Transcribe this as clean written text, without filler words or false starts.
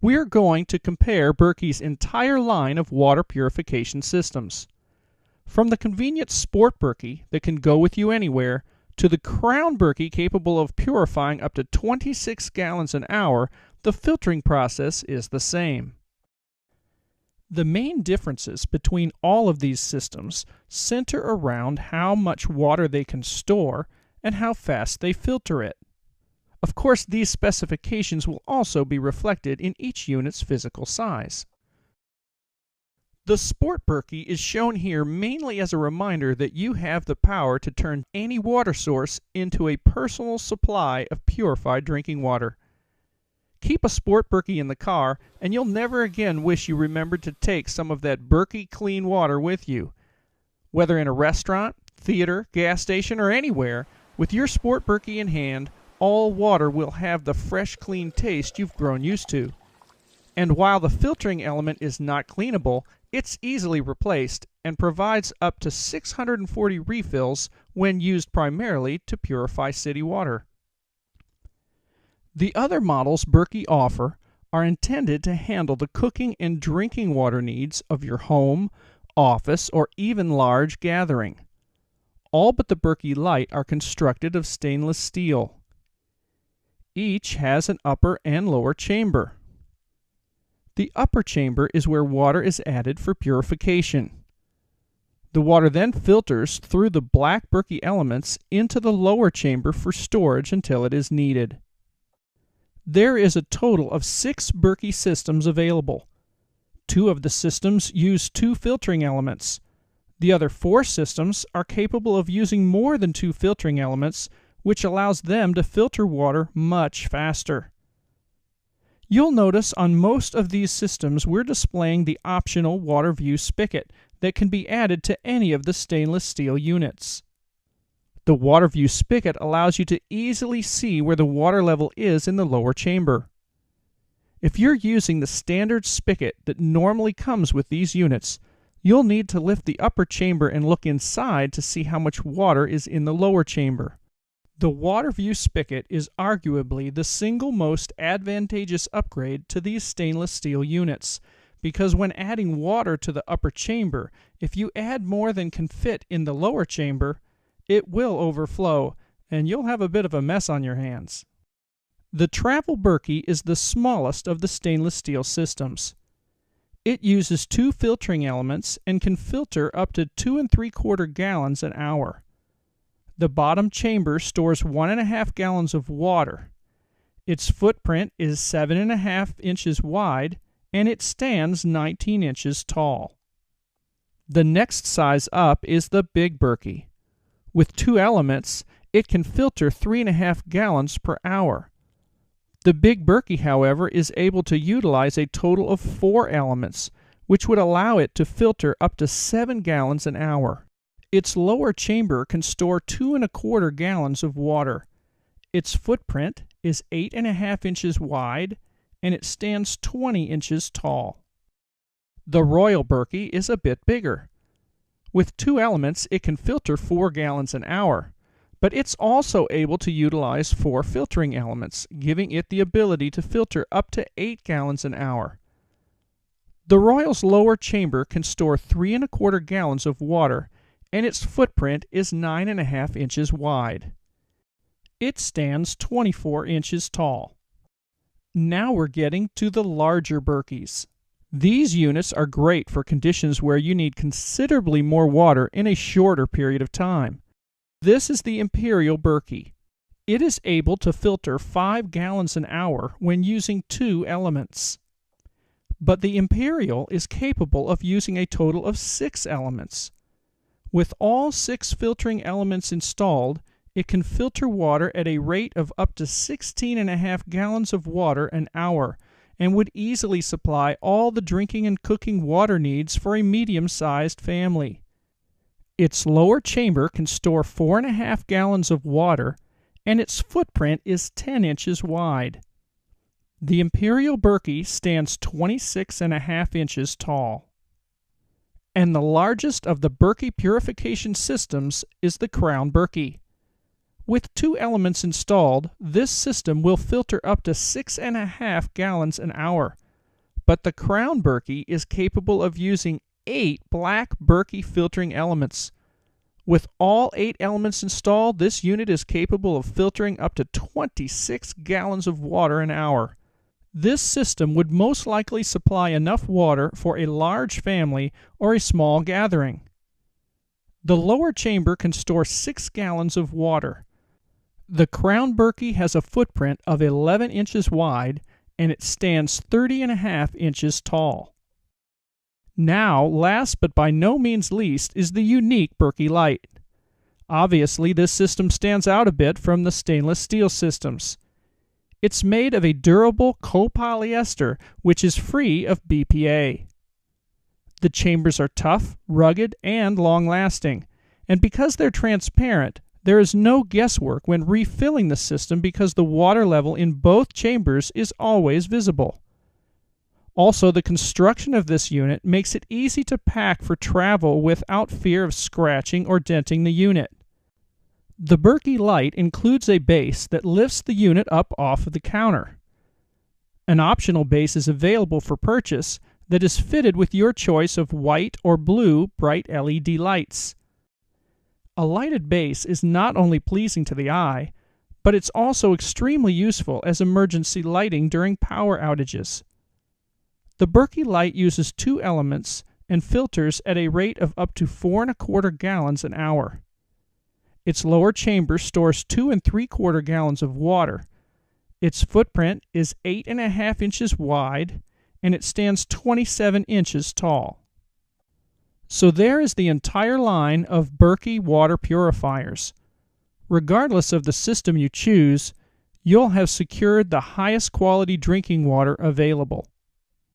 we're going to compare Berkey's entire line of water purification systems. From the convenient Sport Berkey that can go with you anywhere, to the Crown Berkey capable of purifying up to 26 gallons an hour, the filtering process is the same. The main differences between all of these systems center around how much water they can store and how fast they filter it. Of course, these specifications will also be reflected in each unit's physical size. The Sport Berkey is shown here mainly as a reminder that you have the power to turn any water source into a personal supply of purified drinking water. Keep a Sport Berkey in the car and you'll never again wish you remembered to take some of that Berkey clean water with you. Whether in a restaurant, theater, gas station, or anywhere, with your Sport Berkey in hand, all water will have the fresh, clean taste you've grown used to. And while the filtering element is not cleanable, it's easily replaced and provides up to 640 refills when used primarily to purify city water. The other models Berkey offer are intended to handle the cooking and drinking water needs of your home, office, or even large gathering. All but the Berkey Light are constructed of stainless steel. Each has an upper and lower chamber. The upper chamber is where water is added for purification. The water then filters through the black Berkey elements into the lower chamber for storage until it is needed. There is a total of 6 Berkey systems available. 2 of the systems use 2 filtering elements. The other 4 systems are capable of using more than 2 filtering elements, which allows them to filter water much faster. You'll notice on most of these systems we're displaying the optional water view spigot that can be added to any of the stainless steel units. The water view spigot allows you to easily see where the water level is in the lower chamber. If you're using the standard spigot that normally comes with these units, you'll need to lift the upper chamber and look inside to see how much water is in the lower chamber. The water view spigot is arguably the single most advantageous upgrade to these stainless steel units, because when adding water to the upper chamber, if you add more than can fit in the lower chamber, it will overflow, and you'll have a bit of a mess on your hands. The Travel Berkey is the smallest of the stainless steel systems. It uses 2 filtering elements and can filter up to 2 3/4 gallons an hour. The bottom chamber stores 1.5 gallons of water. Its footprint is 7.5 inches wide and it stands 19 inches tall. The next size up is the Big Berkey. With 2 elements, it can filter 3.5 gallons per hour. The Big Berkey, however, is able to utilize a total of 4 elements, which would allow it to filter up to 7 gallons an hour. Its lower chamber can store 2.25 gallons of water. Its footprint is 8.5 inches wide and it stands 20 inches tall. The Royal Berkey is a bit bigger. With 2 elements, it can filter 4 gallons an hour, but it's also able to utilize 4 filtering elements, giving it the ability to filter up to 8 gallons an hour. The Royal's lower chamber can store 3.25 gallons of water, and its footprint is 9.5 inches wide. It stands 24 inches tall. Now we're getting to the larger Berkeys. These units are great for conditions where you need considerably more water in a shorter period of time. This is the Imperial Berkey. It is able to filter 5 gallons an hour when using 2 elements. But the Imperial is capable of using a total of 6 elements. With all 6 filtering elements installed, it can filter water at a rate of up to 16.5 gallons of water an hour and would easily supply all the drinking and cooking water needs for a medium-sized family. Its lower chamber can store 4.5 gallons of water and its footprint is 10 inches wide. The Imperial Berkey stands 26.5 inches tall. And the largest of the Berkey purification systems is the Crown Berkey. With 2 elements installed, this system will filter up to 6.5 gallons an hour, but the Crown Berkey is capable of using 8 black Berkey filtering elements. With all 8 elements installed, this unit is capable of filtering up to 26 gallons of water an hour. This system would most likely supply enough water for a large family or a small gathering. The lower chamber can store 6 gallons of water. The Crown Berkey has a footprint of 11 inches wide and it stands 30.5 inches tall. Now, last but by no means least, is the unique Berkey light. Obviously, this system stands out a bit from the stainless steel systems. It's made of a durable copolyester which is free of BPA. The chambers are tough, rugged, and long-lasting, and because they're transparent, there is no guesswork when refilling the system because the water level in both chambers is always visible. Also, the construction of this unit makes it easy to pack for travel without fear of scratching or denting the unit. The Berkey light includes a base that lifts the unit up off of the counter. An optional base is available for purchase that is fitted with your choice of white or blue bright LED lights. A lighted base is not only pleasing to the eye, but it's also extremely useful as emergency lighting during power outages. The Berkey light uses 2 elements and filters at a rate of up to 4¼ gallons an hour. Its lower chamber stores 2 3/4 gallons of water. Its footprint is 8.5 inches wide and it stands 27 inches tall. So there is the entire line of Berkey water purifiers. Regardless of the system you choose, you'll have secured the highest quality drinking water available.